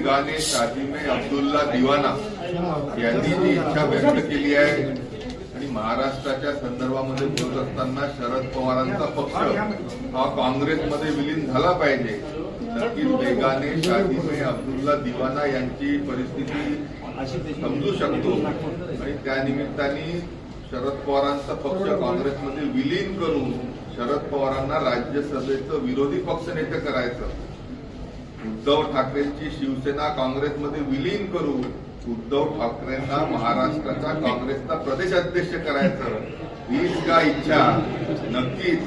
बेगाने शादी में अब्दुल्ला दिवाना यांनी जी इच्छा व्यक्त केली आहे आणि महाराष्ट्राच्या संदर्भामध्ये बोलत असताना शरद पवारांचा पक्ष हा काँग्रेसमध्ये विलीन झाला पाहिजे. नक्कीच बेगाने शादी में अब्दुल्ला दिवाना यांची परिस्थिती समजू शकतो आणि त्यानिमित्ताने शरद पवारांचा पक्ष काँग्रेसमध्ये विलीन करून शरद पवारांना राज्यसभेचं विरोधी पक्षनेते करायचं. उद्धव ठाकरेंची शिवसेना काँग्रेसमध्ये विलीन करून उद्धव ठाकरेंना महाराष्ट्राचा काँग्रेसचा प्रदेशाध्यक्ष करायचं. हीच का इच्छा नक्कीच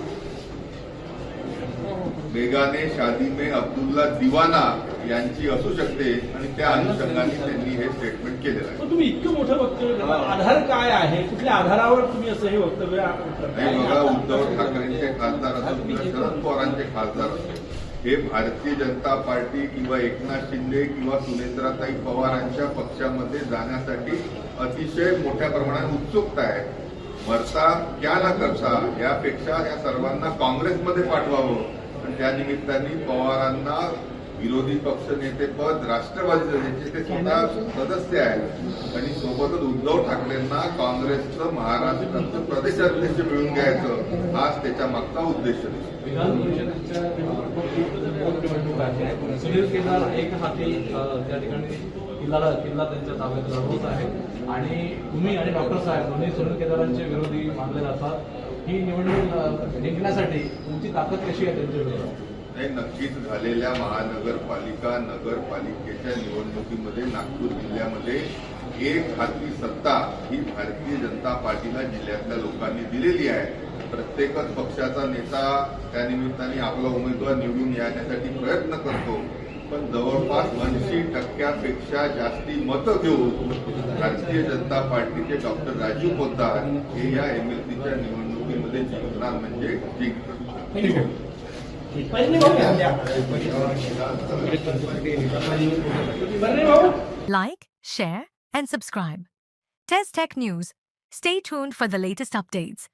बेगाने शादी में अब्दुल्ला दिवाना यांची असू शकते आणि त्या अनुषंगाने त्यांनी हे स्टेटमेंट केलेलं आहे. तुम्ही इतकं मोठं वक्तव्य करता, आधार काय आहे, कुठल्या आधारावर तुम्ही असं हे वक्तव्य नाही बघा, उद्धव ठाकरेंचे खासदार असो किंवा शरद पवारांचे खासदार असो, हे भारतीय जनता पार्टी किंवा एकनाथ शिंदे किंवा सुनेत्राताई पवारांच्या पक्षामध्ये जाण्यासाठी अतिशय मोठ्या प्रमाणात उत्सुकता आहे. मरता क्या न करता यापेक्षा या सर्वांना काँग्रेसमध्ये पाठवावं आणि त्या निमित्ताने पवारांना विरोधी पक्षनेतेपद राष्ट्रवादीचे ते स्वतः सदस्य आहेत आणि सोबतच उद्धव ठाकरेंना काँग्रेसचं महाराष्ट्राचं प्रदेशाध्यक्ष मिळून घ्यायचं हाच त्याच्या मागचा उद्देश आहे. विधान परिषदेच्या निवडणूक आहे. सुनील केदार एक हाती त्या ठिकाणी किल्ला त्यांच्या ताब्यात लढवत आहे आणि तुम्ही आणि डॉक्टर साहेब दोन्ही सुनील केदारांचे विरोधी मानले जातात. ही निवडणूक जिंकण्यासाठी तुमची ताकद कशी आहे त्यांच्या विरोधात? नाही, नक्कीच झालेल्या महानगरपालिका नगरपालिकेच्या निवडणुकीमध्ये नागपूर जिल्ह्यामध्ये एक हाती सत्ता ही भारतीय जनता पार्टीला जिल्ह्यातल्या लोकांनी दिलेली आहे. प्रत्येकच पक्षाचा नेता त्यानिमित्ताने आपला उमेदवार निवडून येण्यासाठी प्रयत्न करतो, पण जवळपास 80% जास्ती मतं घेऊन भारतीय जनता पार्टीचे डॉक्टर राजू पोद्दार हे या एमएलसीच्या निवडणुकीमध्ये जिंकणार म्हणजे जिंकणार. Like, share, and subscribe. Test Tech News. Stay tuned for the latest updates.